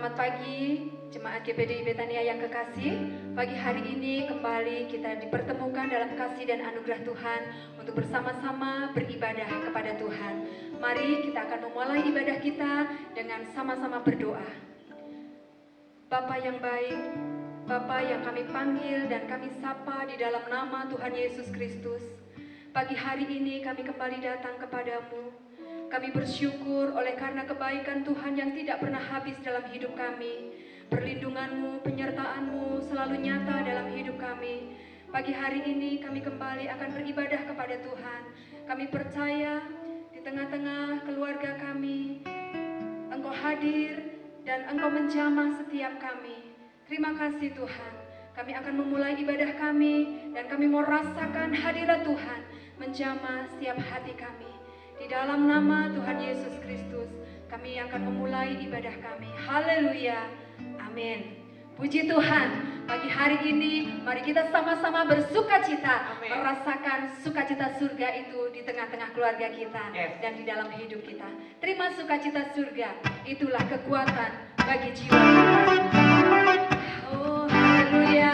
Selamat pagi, Jemaat GPDI Betania yang kekasih. Pagi hari ini kembali kita dipertemukan dalam kasih dan anugerah Tuhan untuk bersama-sama beribadah kepada Tuhan. Mari kita akan memulai ibadah kita dengan sama-sama berdoa. Bapa yang baik, Bapa yang kami panggil dan kami sapa di dalam nama Tuhan Yesus Kristus. Pagi hari ini kami kembali datang kepadamu. Kami bersyukur oleh karena kebaikan Tuhan yang tidak pernah habis dalam hidup kami. Perlindungan-Mu, penyertaan-Mu selalu nyata dalam hidup kami. Pagi hari ini kami kembali akan beribadah kepada Tuhan. Kami percaya di tengah-tengah keluarga kami, Engkau hadir dan Engkau menjamah setiap kami. Terima kasih Tuhan. Kami akan memulai ibadah kami dan kami mau rasakan hadirat Tuhan menjamah setiap hati kami. Di dalam nama Tuhan Yesus Kristus, kami akan memulai ibadah kami. Haleluya. Amin. Puji Tuhan, pagi hari ini mari kita sama-sama bersukacita, merasakan sukacita surga itu di tengah-tengah keluarga kita dan di dalam hidup kita. Terima sukacita surga, itulah kekuatan bagi jiwa kita. Oh, haleluya.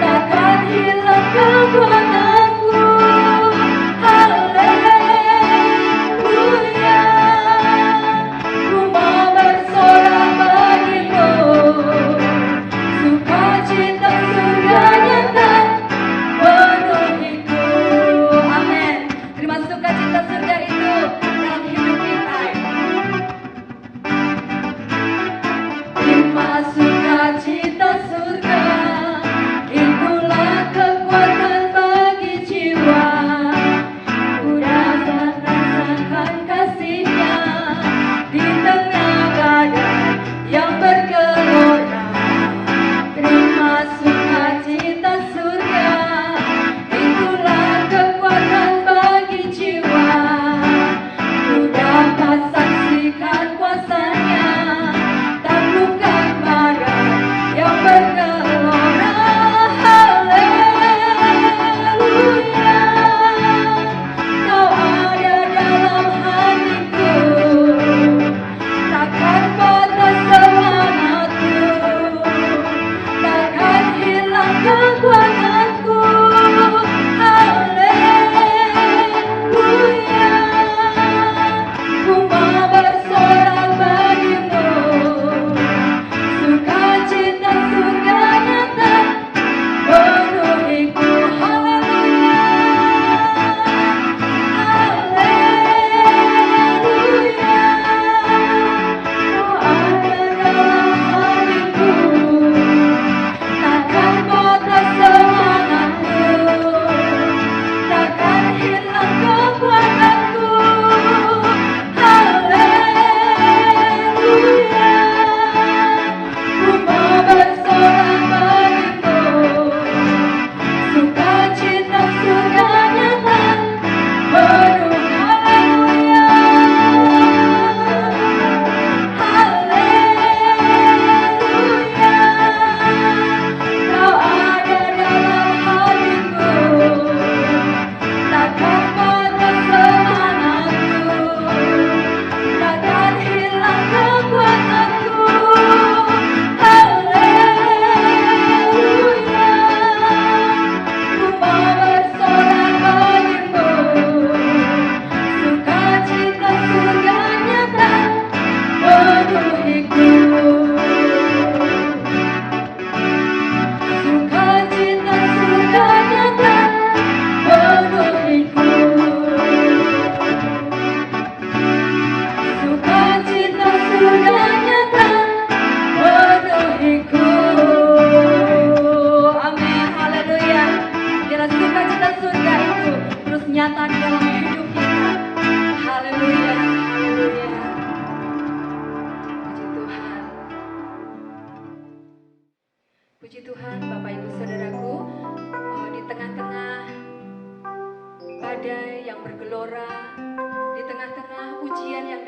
Takkan hilang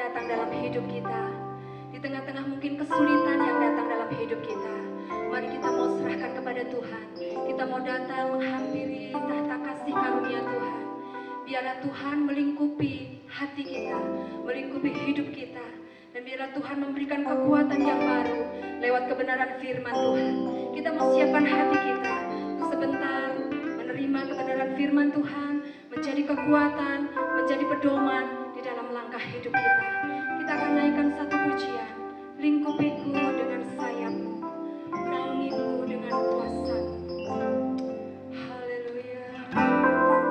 datang dalam hidup kita, di tengah-tengah mungkin kesulitan yang datang dalam hidup kita, mari kita mau serahkan kepada Tuhan. Kita mau datang menghampiri tahta kasih karunia Tuhan. Biarlah Tuhan melingkupi hati kita, melingkupi hidup kita, dan biarlah Tuhan memberikan kekuatan yang baru lewat kebenaran firman Tuhan. Kita mau siapkan hati kita untuk sebentar menerima kebenaran firman Tuhan, menjadi kekuatan, menjadi pedoman di dalam langkah hidup kita. Kita akan naikkan satu pujian, lingkupiku dengan sayapmu, naungiku dengan kuasamu. Haleluya. Lingkup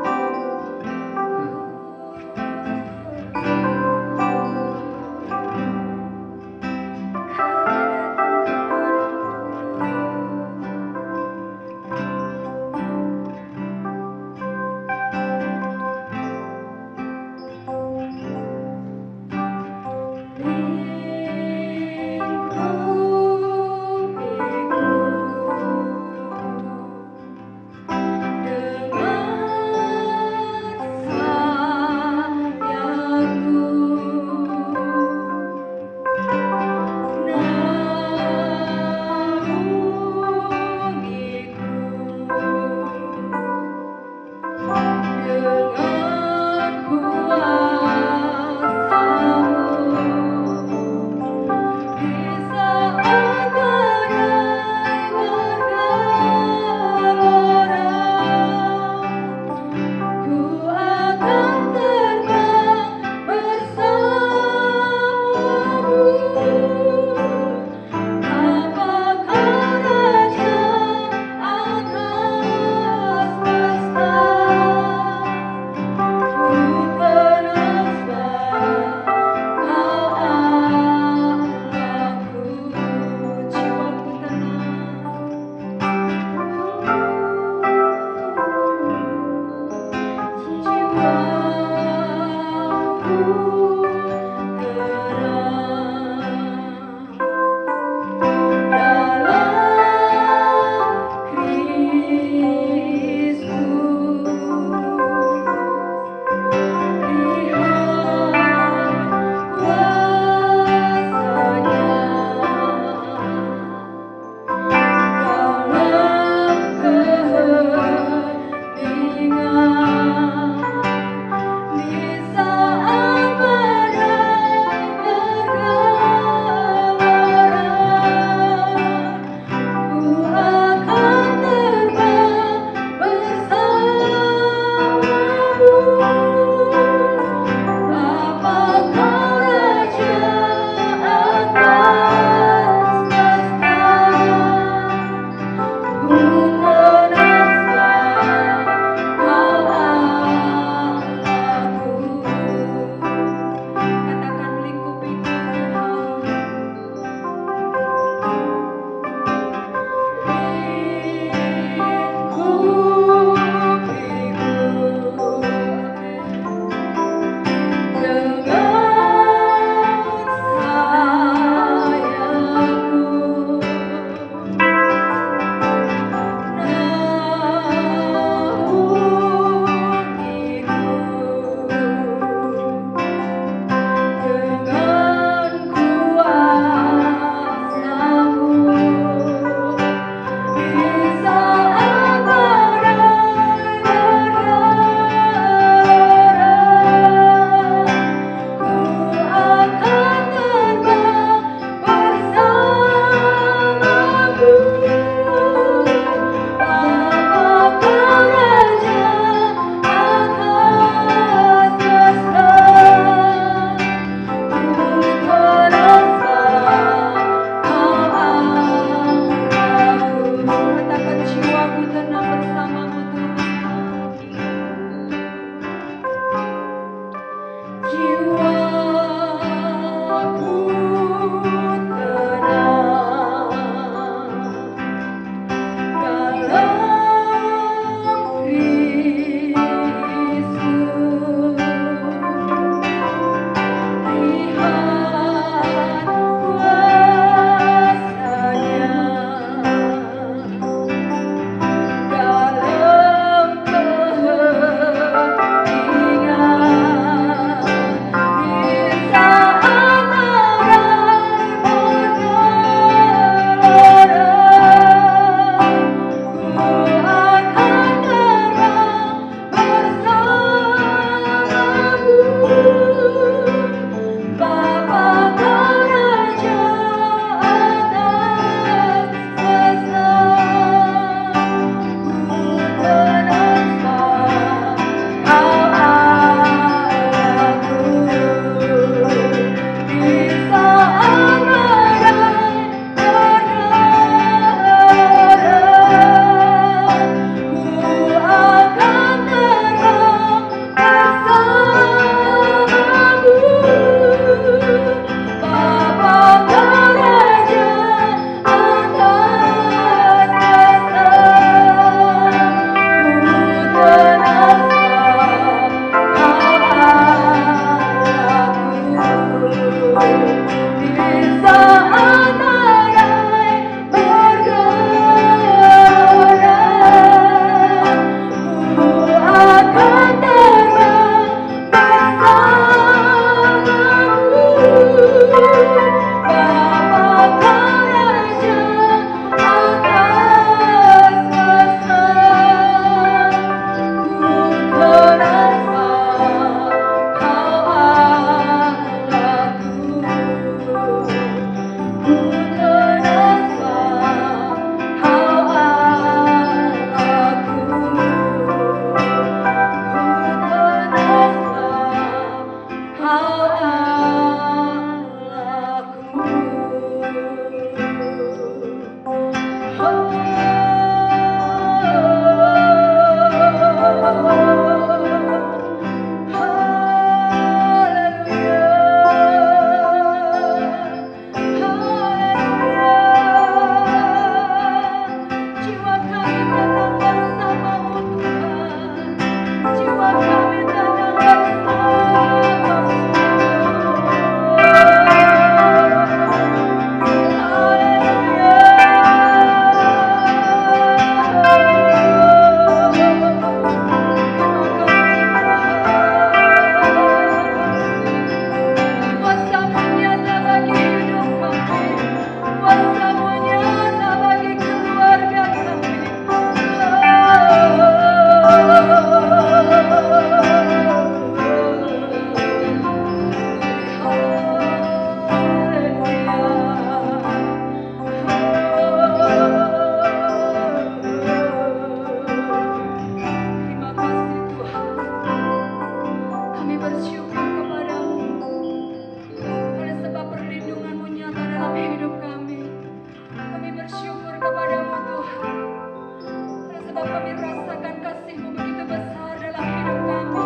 kami rasakan kasih-Mu begitu besar dalam hidup kami.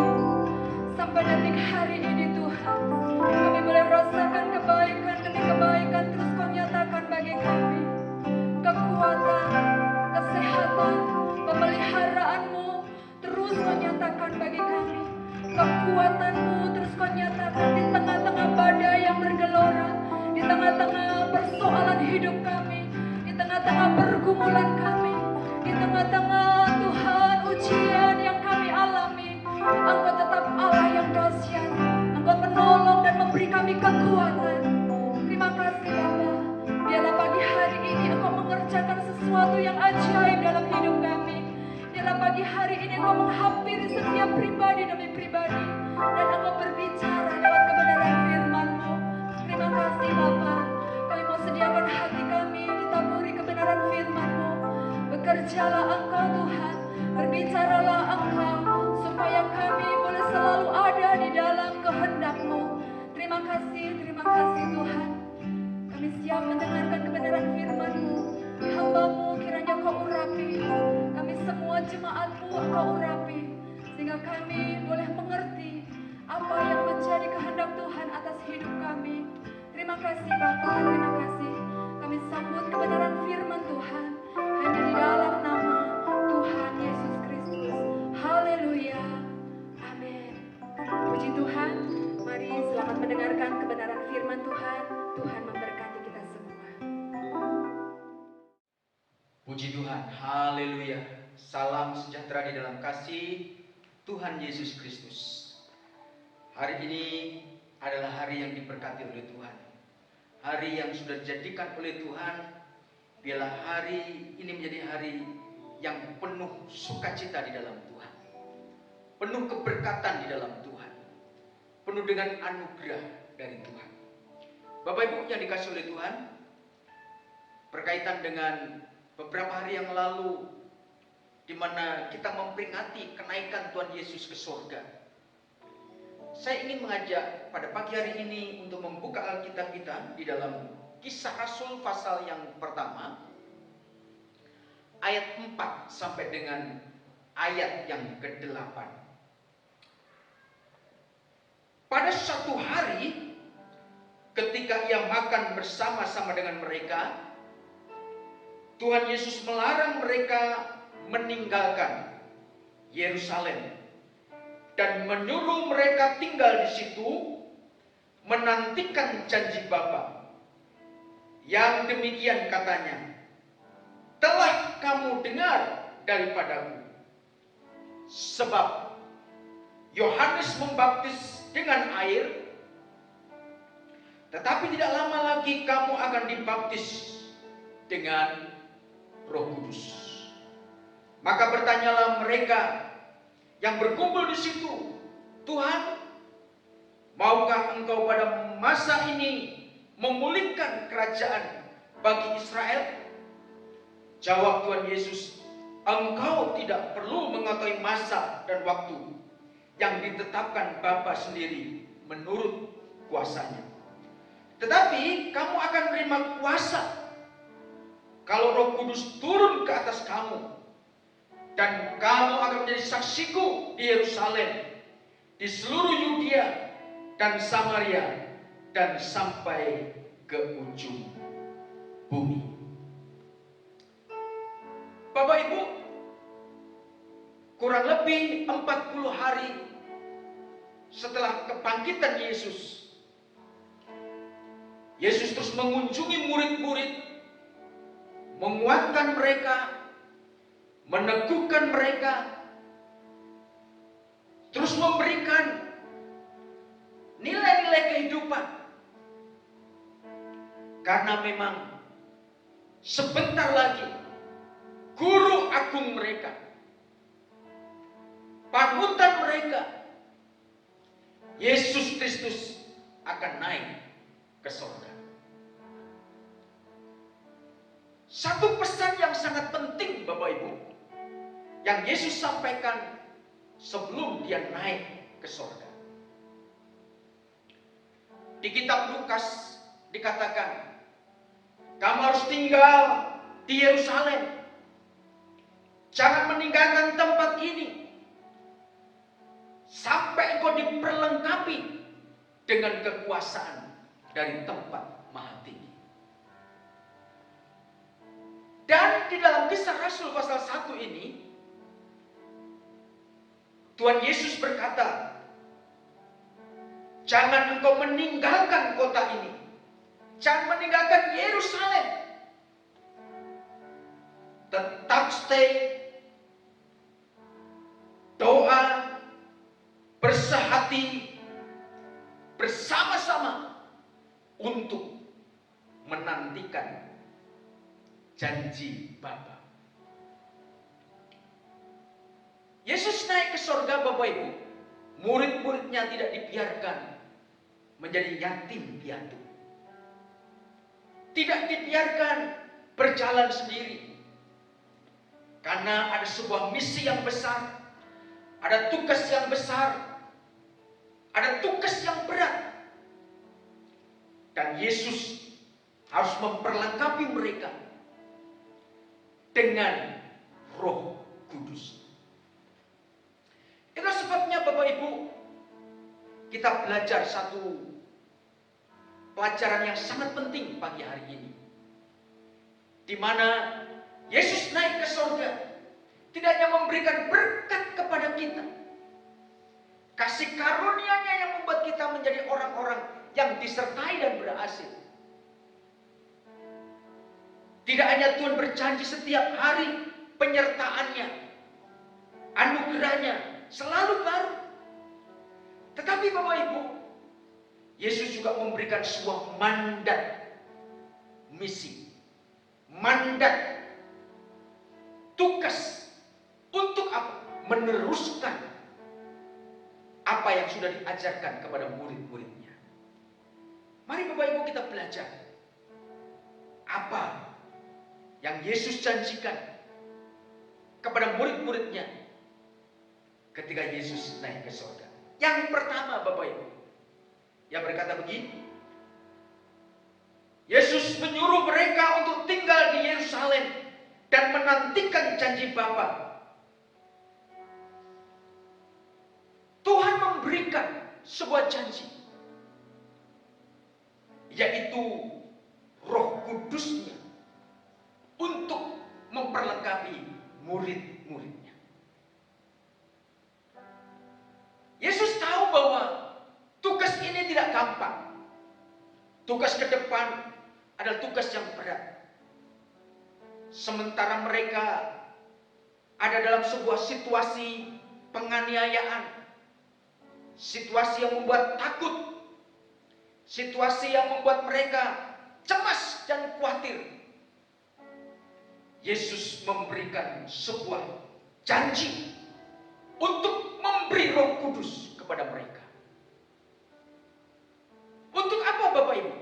Sampai detik hari ini Tuhan, kami boleh rasakan kebaikan demi kebaikan terus Kau nyatakan bagi kami. Kekuatan, kesehatan, pemeliharaan-Mu terus Kau nyatakan bagi kami. Kekuatan-Mu terus Kau nyatakan di tengah-tengah badai yang bergelora, di tengah-tengah persoalan hidup kami, di tengah-tengah pergumulan kami, di tengah-tengah Tuhan ujian yang kami alami. Engkau tetap Allah yang dahsyat. Engkau menolong dan memberi kami kekuatan. Terima kasih Bapa. Biarlah pagi hari ini Engkau mengerjakan sesuatu yang ajaib dalam hidup kami. Biarlah pagi hari ini Engkau menghampiri setiap pribadi demi pribadi, dan Engkau berbicara lewat kebenaran firman-Mu. Terima kasih Bapa. Kami mau sediakan hati kami ditaburi kebenaran firman-Mu. Bekerjalah Engkau Tuhan, berbicaralah Engkau, supaya kami boleh selalu ada di dalam kehendak-Mu. Terima kasih Tuhan. Kami siap mendengarkan kebenaran firman-Mu. Hamba-Mu kiranya Kau urapi, kami semua jemaat-Mu Engkau urapi, sehingga kami boleh mengerti apa yang menjadi kehendak Tuhan atas hidup kami. Terima kasih Bapa, terima kasih. Kami sambut kebenaran firman Tuhan hanya di dalam nama Tuhan Yesus Kristus. Haleluya. Amin. Puji Tuhan. Mari selamat mendengarkan kebenaran firman Tuhan. Tuhan memberkati kita semua. Puji Tuhan. Haleluya. Salam sejahtera di dalam kasih Tuhan Yesus Kristus. Hari ini adalah hari yang diberkati oleh Tuhan. Hari yang sudah dijadikan oleh Tuhan. Biarlah hari ini menjadi hari yang penuh sukacita di dalam Tuhan, penuh keberkatan di dalam Tuhan, penuh dengan anugerah dari Tuhan. Bapak Ibu yang dikasihi oleh Tuhan, berkaitan dengan beberapa hari yang lalu, di mana kita memperingati kenaikan Tuhan Yesus ke surga, saya ingin mengajak pada pagi hari ini untuk membuka Alkitab kita di dalam Kisah Rasul pasal yang pertama, ayat 4 sampai dengan ayat yang ke-8. Pada suatu hari, ketika ia makan bersama-sama dengan mereka, Tuhan Yesus melarang mereka meninggalkan Yerusalem dan menyuruh mereka tinggal di situ, menantikan janji Bapa. Yang demikian katanya, telah kamu dengar daripadaku. Sebab Yohanes membaptis dengan air, tetapi tidak lama lagi kamu akan dibaptis dengan Roh Kudus. Maka bertanyalah mereka yang berkumpul di situ, Tuhan, maukah Engkau pada masa ini memulihkan kerajaan bagi Israel? Jawab Tuhan Yesus, Engkau tidak perlu mengetahui masa dan waktu yang ditetapkan Bapa sendiri menurut kuasanya. Tetapi kamu akan menerima kuasa kalau Roh Kudus turun ke atas kamu, dan kamu akan menjadi saksiku di Yerusalem, di seluruh Yudea dan Samaria, dan sampai ke ujung bumi. Bapak Ibu, kurang lebih 40 hari setelah kebangkitan Yesus, Yesus terus mengunjungi murid-murid, menguatkan mereka, meneguhkan mereka, terus memberikan nilai-nilai kehidupan. Karena memang sebentar lagi guru agung mereka, panutan mereka, Yesus Kristus, akan naik ke surga. Satu pesan yang sangat penting Bapak Ibu yang Yesus sampaikan sebelum dia naik ke surga. Di kitab Lukas dikatakan, kamu harus tinggal di Yerusalem Jangan meninggalkan tempat ini sampai engkau diperlengkapi dengan kekuasaan dari tempat maha tinggi. Dan di dalam Kisah Rasul pasal 1 ini, Tuhan Yesus berkata, jangan engkau meninggalkan kota ini. Jangan meninggalkan Yerusalem. Tetap stay, doa, bersehati, bersama-sama untuk menantikan janji Bapa. Yesus naik ke sorga, Bapak Ibu. Murid-muridnya tidak dibiarkan menjadi yatim piatu. Tidak dibiarkan berjalan sendiri. Karena ada sebuah misi yang besar. Ada tugas yang besar. Ada tugas yang berat. Dan Yesus harus memperlengkapi mereka dengan Roh Kudus. Itulah sebabnya Bapak Ibu, kita belajar satu pelajaran yang sangat penting pagi hari ini. Di mana Yesus naik ke surga, tidak hanya memberikan berkat kepada kita. Kasih karunia-Nya yang membuat kita menjadi orang-orang yang disertai dan berhasil. Tidak hanya Tuhan berjanji setiap hari penyertaan-Nya, anugerah-Nya selalu baru. Tetapi Bapak Ibu, Yesus juga memberikan sebuah mandat misi. Mandat tugas untuk apa? Meneruskan apa yang sudah diajarkan kepada murid-muridnya. Mari Bapak Ibu kita belajar apa yang Yesus janjikan kepada murid-muridnya ketika Yesus naik ke surga. Yang pertama Bapak Ibu, yang berkata begini, Yesus menyuruh mereka untuk tinggal di Yerusalem dan menantikan janji Bapa. Tuhan memberikan sebuah janji, yaitu Roh Kudus-Nya untuk memperlengkapi murid-muridnya. Yesus tahu bahwa tugas ini tidak gampang. Tugas ke depan adalah tugas yang berat. Sementara mereka ada dalam sebuah situasi penganiayaan, situasi yang membuat takut, situasi yang membuat mereka cemas dan khawatir. Yesus memberikan sebuah janji untuk memberi Roh Kudus kepada mereka. Untuk apa Bapak Ibu?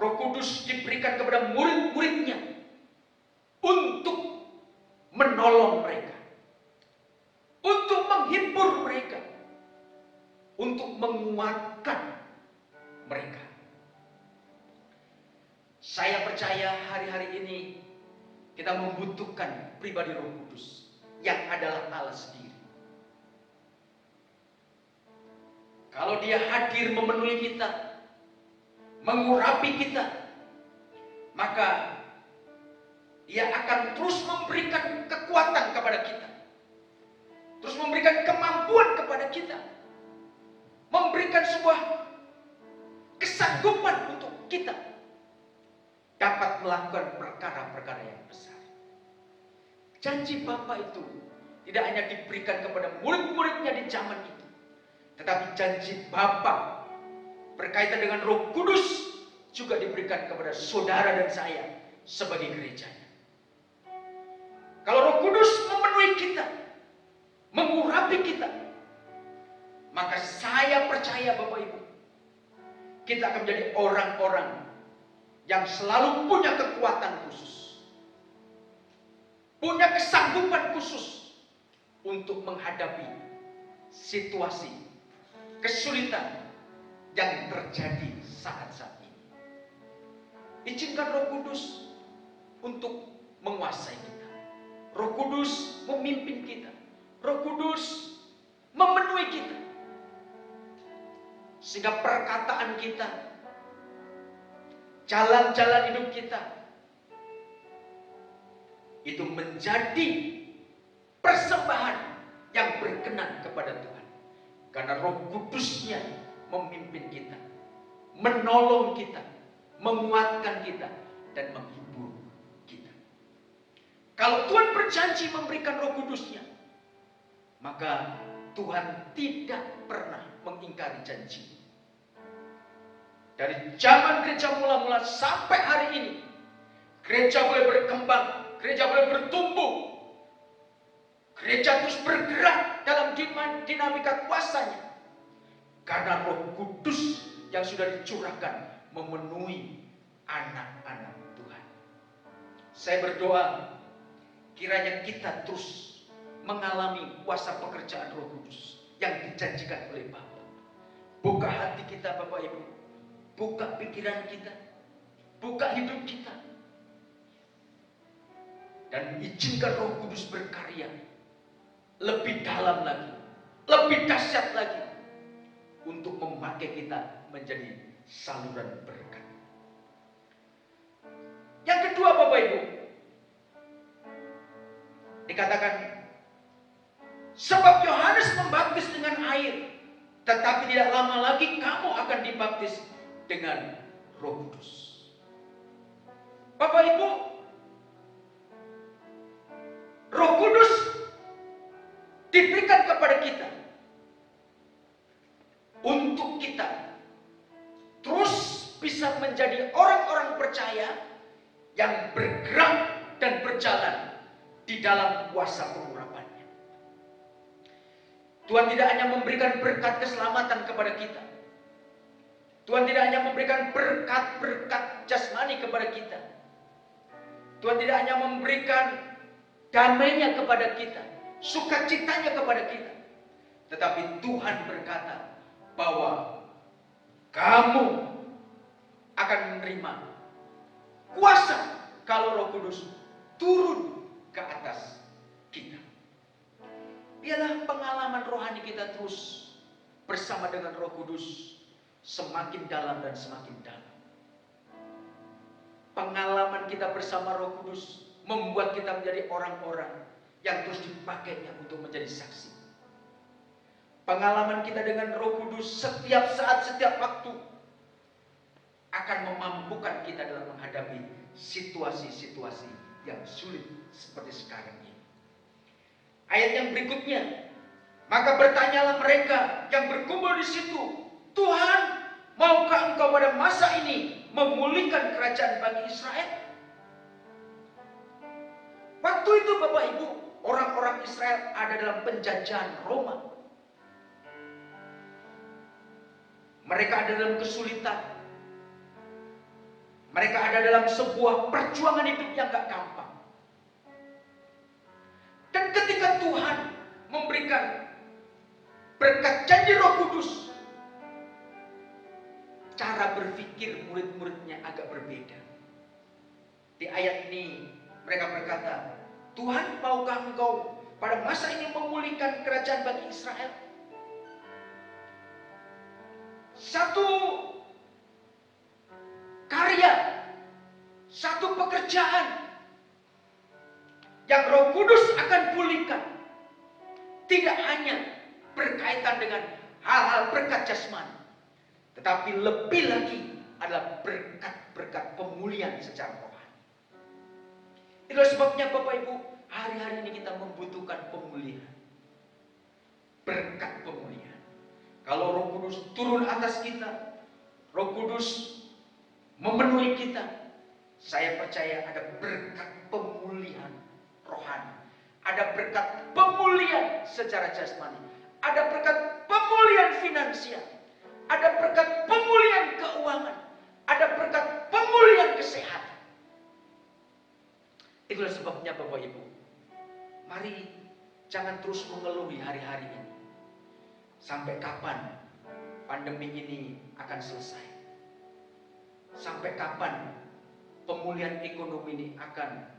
Roh Kudus diberikan kepada murid-muridnya untuk menolong mereka, untuk menghibur mereka, untuk menguatkan mereka. Saya percaya hari-hari ini kita membutuhkan pribadi Roh Kudus yang adalah Allah sendiri. Kalau Dia hadir memenuhi kita, mengurapi kita, maka Dia akan terus memberikan kekuatan kepada kita, terus memberikan kemampuan kepada kita, memberikan sebuah kesanggupan untuk kita dapat melakukan perkara-perkara yang besar. Janji Bapa itu tidak hanya diberikan kepada murid-muridnya di zaman itu, tetapi janji Bapa berkaitan dengan Roh Kudus juga diberikan kepada saudara dan saya sebagai gerejanya. Kalau Roh Kudus memenuhi kita, mengurapi kita, maka saya percaya Bapak Ibu, kita akan menjadi orang-orang yang selalu punya kekuatan khusus, punya kesanggupan khusus untuk menghadapi situasi kesulitan yang terjadi saat-saat ini. Izinkan Roh Kudus untuk menguasai kita. Roh Kudus memimpin kita. Roh Kudus memenuhi kita. Sehingga perkataan kita, jalan-jalan hidup kita, itu menjadi persembahan yang berkenan kepada Tuhan. Karena Roh Kudusnya memimpin kita, menolong kita, menguatkan kita, dan menghibur kita. Kalau Tuhan berjanji memberikan Roh Kudusnya, maka Tuhan tidak pernah mengingkari janji. Dari zaman gereja mula-mula sampai hari ini, gereja boleh berkembang, gereja boleh bertumbuh, gereja terus bergerak dalam dinamika kuasanya, karena Roh Kudus yang sudah dicurahkan memenuhi anak-anak Tuhan. Saya berdoa, kiranya kita terus mengalami kuasa pekerjaan Roh Kudus yang dijanjikan oleh Bapa. Buka hati kita Bapak Ibu, buka pikiran kita, buka hidup kita, dan izinkan Roh Kudus berkarya lebih dalam lagi, lebih dahsyat lagi, untuk memakai kita menjadi saluran berkat. Yang kedua Bapak Ibu, dikatakan, sebab Yohanes membaptis dengan air, tetapi tidak lama lagi kamu akan dibaptis dengan Roh Kudus. Bapak Ibu, Roh Kudus diberikan kepada kita untuk kita terus bisa menjadi orang-orang percaya yang bergerak dan berjalan di dalam kuasa pengurapannya. Tuhan tidak hanya memberikan berkat keselamatan kepada kita. Tuhan tidak hanya memberikan berkat-berkat jasmani kepada kita. Tuhan tidak hanya memberikan damainya kepada kita, sukacitanya kepada kita. Tetapi Tuhan berkata bahwa kamu akan menerima kuasa kalau Roh Kudus turun ke atas kita. Biarlah pengalaman rohani kita terus bersama dengan Roh Kudus semakin dalam dan semakin dalam. Pengalaman kita bersama Roh Kudus membuat kita menjadi orang-orang yang terus dipakainya untuk menjadi saksi. Pengalaman kita dengan Roh Kudus setiap saat, setiap waktu akan memampukan kita dalam menghadapi situasi-situasi yang sulit seperti sekarang ini. Ayat yang berikutnya, maka bertanyalah mereka yang berkumpul di situ, Tuhan, maukah Engkau pada masa ini memulihkan kerajaan bagi Israel? Waktu itu Bapak Ibu, orang-orang Israel ada dalam penjajahan Roma. Mereka ada dalam kesulitan. Mereka ada dalam sebuah perjuangan hidup yang gak gampang. Dan ketika Tuhan memberikan berkat janji Roh Kudus, cara berpikir murid-muridnya agak berbeda. Di ayat ini mereka berkata, Tuhan, maukah Engkau pada masa ini memulihkan kerajaan bagi Israel? Satu karya, satu pekerjaan yang Roh Kudus akan pulihkan, tidak hanya berkaitan dengan hal-hal berkat jasmani, tetapi lebih lagi adalah berkat-berkat pemulihan secara rohani. Itulah sebabnya Bapak Ibu, hari-hari ini kita membutuhkan pemulihan, berkat pemulihan. Kalau Roh Kudus turun atas kita, Roh Kudus memenuhi kita, saya percaya ada berkat pemulihan rohani, ada berkat pemulihan secara jasmani, ada berkat pemulihan finansial, ada berkat pemulihan keuangan, ada berkat pemulihan kesehatan. Itulah sebabnya Bapak Ibu, mari jangan terus mengeluh di hari-hari ini. Sampai kapan pandemi ini akan selesai? Sampai kapan pemulihan ekonomi ini akan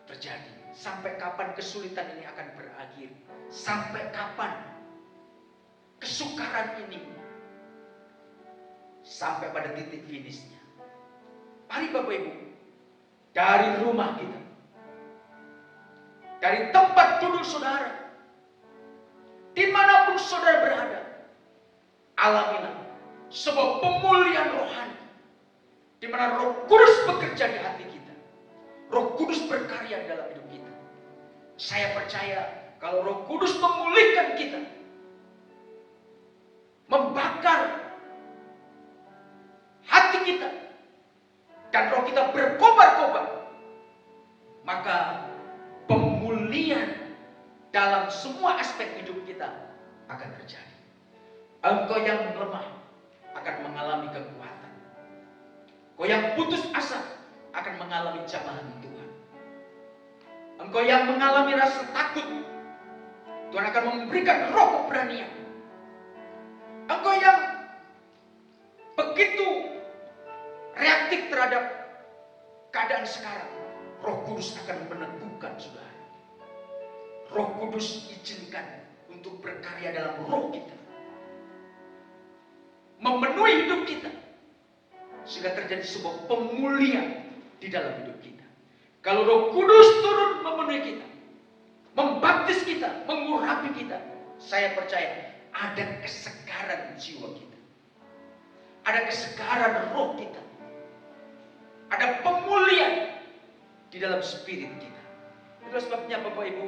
terjadi? sampai kapan kesulitan ini akan berakhir? Sampai kapan kesukaran ini sampai pada titik finishnya? Mari Bapak Ibu, dari rumah kita, dari tempat duduk saudara, dimanapun saudara berada, alamilah sebuah pemulihan rohani, di mana Roh Kudus bekerja di hati kita. Roh Kudus berkarya dalam hidup kita. Saya percaya kalau Roh Kudus memulihkan kita, membakar hati kita, dan roh kita berkobar-kobar, maka pemulihan dalam semua aspek hidup kita akan terjadi. Engkau yang lemah akan mengalami kekuatan. Engkau yang putus asa akan mengalami jamahan Tuhan. Engkau yang mengalami rasa takut, Tuhan akan memberikan roh keberanian. Engkau yang begitu reaktif terhadap keadaan sekarang, Roh Kudus akan meneguhkan saudara. Roh Kudus izinkan untuk berkarya dalam roh kita, memenuhi hidup kita, sehingga terjadi sebuah pemulihan di dalam hidup kita. Kalau Roh Kudus turun memenuhi kita, membaptis kita, mengurapi kita, saya percaya ada kesegaran jiwa kita, ada kesegaran roh kita, ada pemulihan di dalam spirit kita. Itulah sebabnya Bapak Ibu,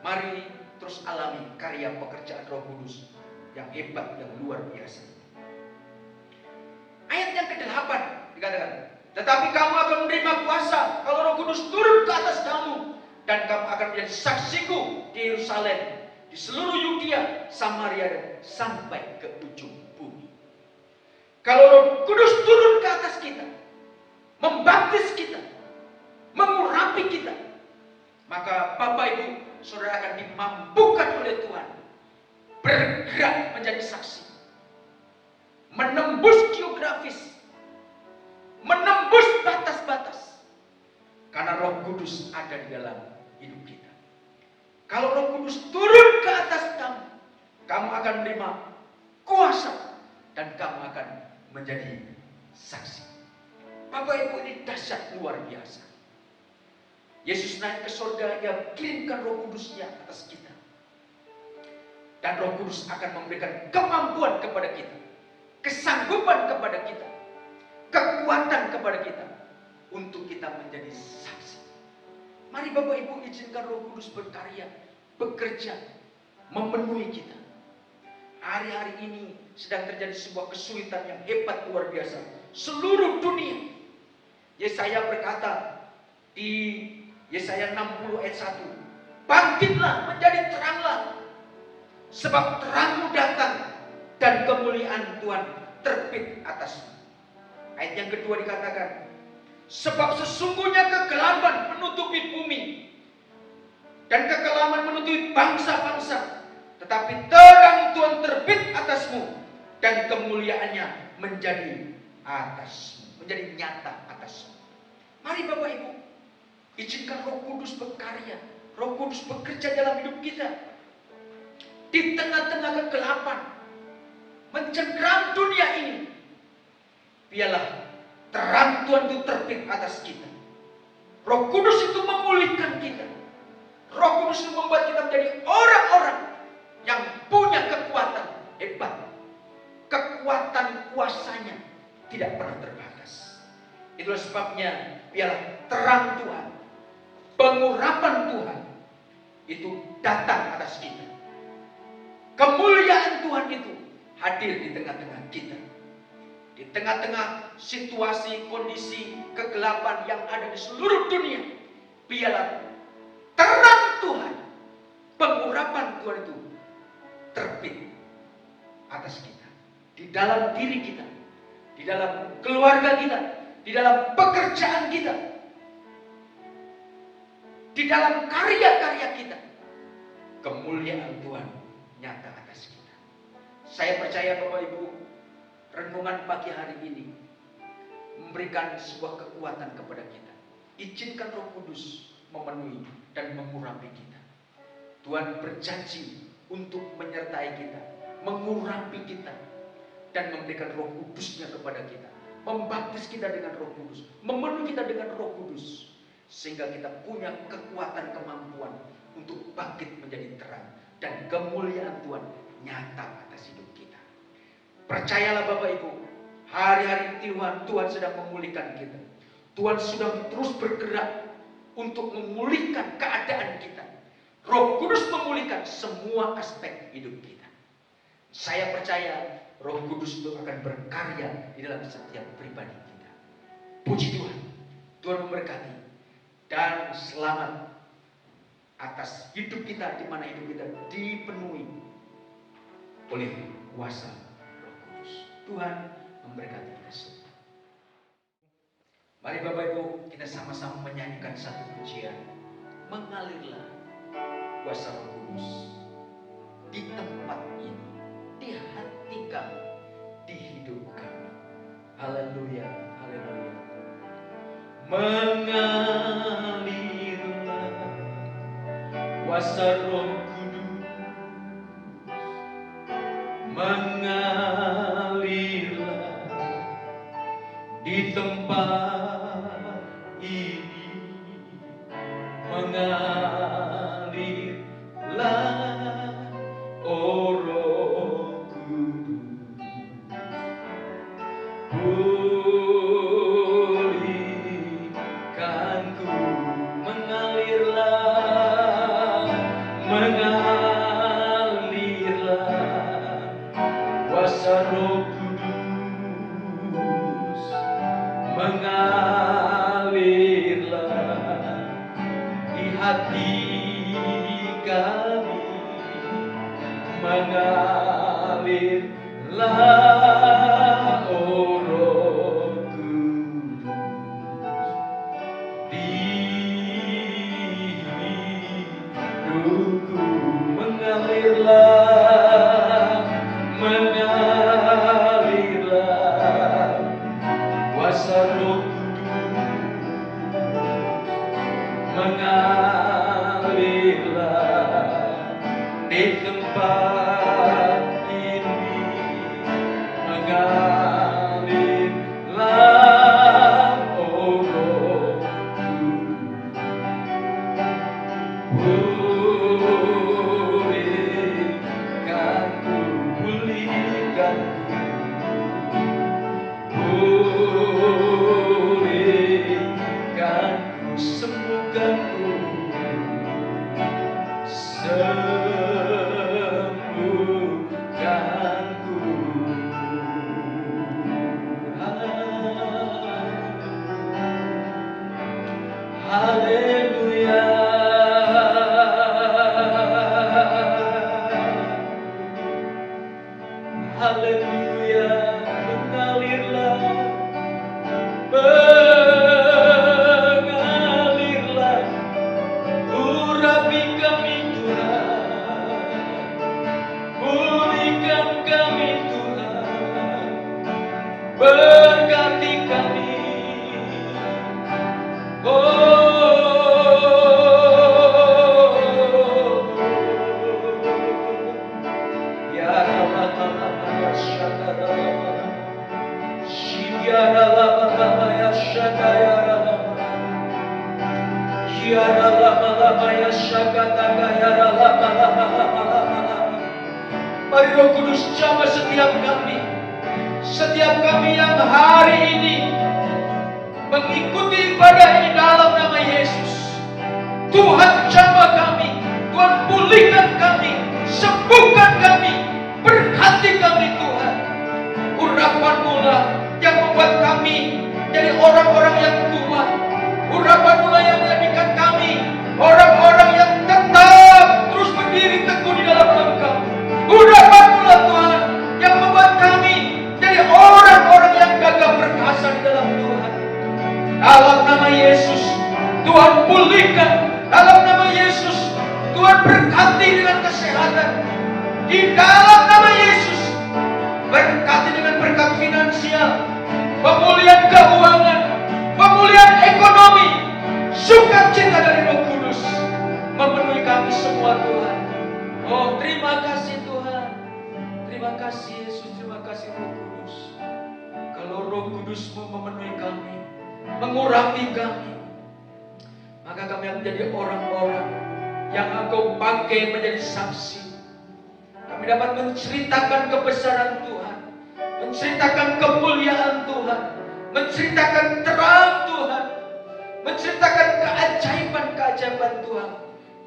mari terus alami karya pekerjaan Roh Kudus yang hebat, yang luar biasa. Ayat yang ke-8 dikatakan, tetapi kamu akan menerima kuasa kalau Roh Kudus turun ke atas kamu, dan kamu akan menjadi saksiku di Yerusalem, di seluruh Yudea, Samaria, dan sampai ke ujung bumi. Kalau Roh Kudus turun ke atas kita, membaptis kita, mengurapi kita, maka Bapak Ibu Saudara akan dimampukan oleh Tuhan bergerak menjadi saksi, menembus geografis, menembus batas-batas, karena Roh Kudus ada di dalam hidup kita. Kalau Roh Kudus turun ke atas kamu, kamu akan menerima kuasa dan kamu akan menjadi saksi. Bapak Ibu, ini dahsyat luar biasa. Yesus naik ke surga, Dia kirimkan Roh Kudus-Nya atas kita. Dan Roh Kudus akan memberikan kemampuan kepada kita, kesanggupan kepada kita, kekuatan kepada kita untuk kita menjadi saksi. Mari Bapak Ibu izinkan Roh Kudus berkarya, bekerja, memenuhi kita. Hari-hari ini sedang terjadi sebuah kesulitan yang hebat luar biasa. Seluruh dunia. Yesaya berkata di Yesaya 60 ayat 1, bangkitlah menjadi teranglah, sebab terangmu datang dan kemuliaan Tuhan terbit atasmu. Ayat yang kedua dikatakan, sebab sesungguhnya kegelapan menutupi bumi dan kekelaman menutupi bangsa-bangsa, tetapi terang Tuhan terbit atasmu dan kemuliaannya menjadi atasmu, menjadi nyata atasmu. Mari Bapak Ibu, izinkan Roh Kudus berkarya, Roh Kudus bekerja dalam hidup kita. Di tengah-tengah kegelapan mencengkeram dunia ini, biarlah terang Tuhan itu terbit atas kita. Roh Kudus itu memulihkan kita. Roh Kudus itu membuat kita menjadi orang-orang yang punya kekuatan hebat. Kekuatan kuasanya tidak pernah terbatas. Itulah sebabnya biarlah terang Tuhan, pengurapan Tuhan itu datang atas kita. Kemuliaan Tuhan itu hadir di tengah-tengah kita. Di tengah-tengah situasi, kondisi, kegelapan yang ada di seluruh dunia, biarlah terang Tuhan, pengurapan Tuhan itu terbit atas kita. Di dalam diri kita, di dalam keluarga kita, di dalam pekerjaan kita, di dalam karya-karya kita, kemuliaan Tuhan nyata atas kita. Saya percaya Bapak Ibu, renungan pagi hari ini memberikan sebuah kekuatan kepada kita. Izinkan Roh Kudus memenuhi dan mengurapi kita. Tuhan berjanji untuk menyertai kita, mengurapi kita, dan memberikan Roh Kudus-Nya kepada kita, membaptis kita dengan Roh Kudus, memenuhi kita dengan Roh Kudus, sehingga kita punya kekuatan kemampuan untuk bangkit menjadi terang dan kemuliaan Tuhan nyata atas hidup kita. Percayalah Bapak Ibu, hari-hari Tuhan sedang memulihkan kita. Tuhan sudah terus bergerak untuk memulihkan keadaan kita. Roh Kudus memulihkan semua aspek hidup kita. Saya percaya Roh Kudus itu akan berkarya di dalam setiap pribadi kita. Puji Tuhan. Tuhan memberkati dan selamat atas hidup kita, di mana hidup kita dipenuhi oleh kuasa Roh Kudus. Tuhan memberkati kita semua. Mari Bapak Ibu, kita sama-sama menyanyikan satu pujian. Mengalirlah kuasa Roh Kudus di tempat ini, di hati kami, di hidup kami. Haleluya, haleluya. Mengalirlah kuasa Roh Kudus, mengalirlah di tempat ini, mengalirlah oh Roh Kudus, pulihkanku, mengalirlah kuasa Roh Kudus, mengalirlah di hati kami, mengalirlah oh Roh Kudus di hidupku, mengalirlah kuasa Roh mengalirlah di tempat ini, mengalirlah oh Roh pulihkanku, pulihkanku, sembuhkanku, sembuhkanku. Haleluya, haleluya, mengalirlah, urapi kami Tuhan, pulihkan kami Tuhan, berkati kami, ya mari Roh Kudus jamah setiap kami yang hari ini mengikuti ibadah ini dalam nama Yesus. Tuhan jamah kami, Tuhan pulihkan kami, sembuhkan kami, berkati kami Tuhan. Urapan-Mu lah yang membuat kami jadi orang-orang yang kuat. Urapan-Mu lah yang menjadikan kami orang-orang yang tetap terus berdiri teguh di dalam Engkau. Urapan-Mu lah Tuhan yang membuat kami jadi orang-orang yang gagah perkasa di dalam Tuhan. Dalam nama Yesus, Tuhan pulihkan. Dalam nama Yesus, Tuhan berkati dengan kesehatan. Di dalam nama Yesus, berkati dengan berkat finansial, pemulihan keuangan, pemulihan ekonomi, sukacita karya dari Roh Kudus memenuhi kami semua Tuhan. Oh, terima kasih Tuhan. Terima kasih Yesus, terima kasih Roh Kudus. Kalau Roh Kudus-Mu memenuhi kami, mengurapi kami, maka kami akan menjadi orang-orang yang Engkau pakai menjadi saksi. Kami dapat menceritakan kebesaran Tuhan, menceritakan kemuliaan Tuhan, menceritakan terang Tuhan, menceritakan keajaiban-keajaiban Tuhan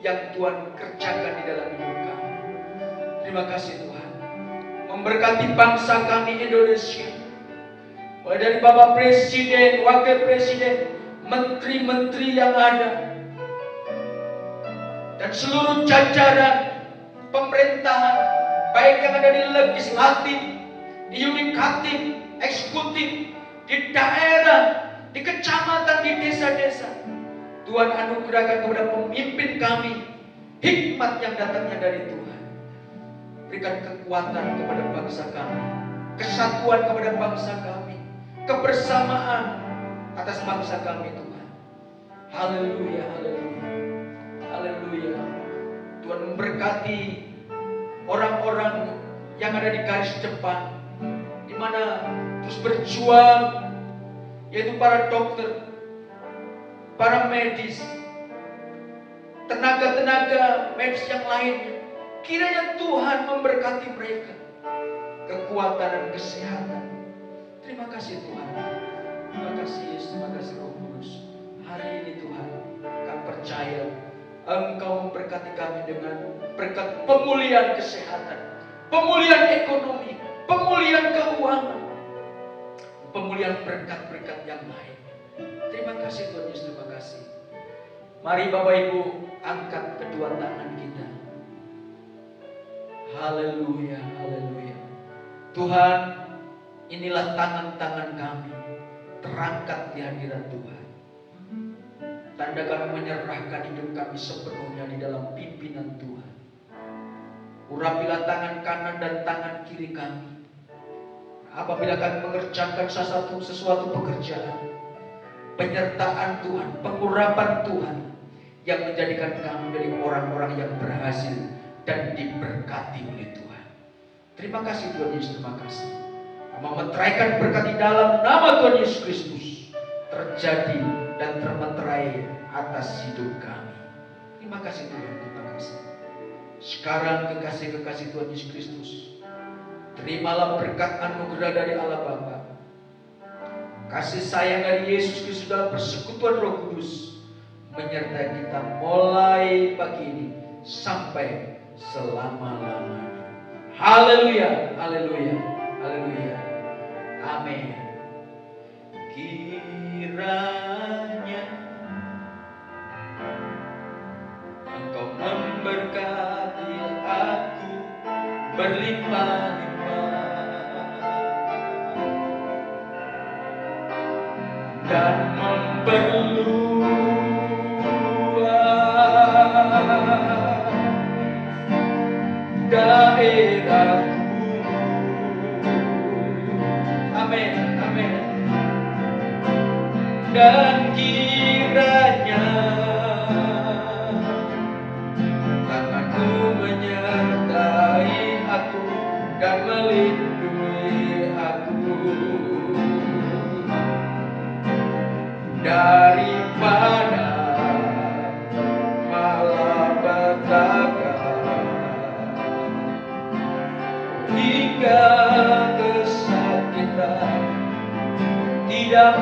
yang Tuhan kerjakan di dalam hidup kami. Terima kasih Tuhan. Memberkati bangsa kami Indonesia, mulai dari Bapak Presiden, Wakil Presiden, menteri-menteri yang ada, dan seluruh jajaran pemerintahan, baik yang ada di legislatif, di yudikatif, eksekutif, di daerah, di kecamatan, di desa-desa. Tuhan anugerahkan kepada pemimpin kami hikmat yang datangnya dari Tuhan. Berikan kekuatan kepada bangsa kami, kesatuan kepada bangsa kami, kebersamaan atas bangsa kami Tuhan. Haleluya, haleluya, haleluya. Tuhan memberkati orang-orang yang ada di garis depan, di mana terus berjuang, yaitu para dokter, para medis, tenaga-tenaga medis yang lainnya. Kiranya Tuhan memberkati mereka, kekuatan dan kesehatan. Terima kasih Tuhan. Terima kasih Yesus, terima kasih Roh Kudus. Hari ini Tuhan, kami percaya Engkau memberkati kami dengan berkat pemulihan kesehatan, pemulihan ekonomi, pemulihan keuangan, pemulihan berkat-berkat yang lain. Terima kasih Tuhan Yesus, terima kasih. Mari Bapak Ibu angkat kedua tangan kita. Haleluya, haleluya. Tuhan, inilah tangan-tangan kami terangkat di hadirat Tuhan. Tanda kami menyerahkan hidup kami sepenuhnya di dalam pimpinan Tuhan. Urapilah tangan kanan dan tangan kiri kami. Apabila kami mengerjakan sesuatu pekerjaan, penyertaan Tuhan, pengurapan Tuhan yang menjadikan kami menjadi orang-orang yang berhasil dan diberkati oleh Tuhan. Terima kasih Tuhan Yesus, terima kasih. Memeteraikan berkat di dalam nama Tuhan Yesus Kristus terjadi dan termeterai atas hidup kami. Terima kasih Tuhan, terima kasih. Sekarang kekasih-kekasih Tuhan Yesus Kristus, terimalah berkat anugerah dari Allah Bapa, kasih sayang dari Yesus Kristus dalam persekutuan Roh Kudus menyertai kita mulai pagi ini sampai selama-lamanya. Haleluya, haleluya, haleluya. Amin. Kiranya Engkau memberkati aku berlimpah-limpah dan memperluas daerahku. Amin, amin. Dan kiranya tanganmu menyertai aku dan melindungi aku daripada malapetaka hingga kesakitan tidak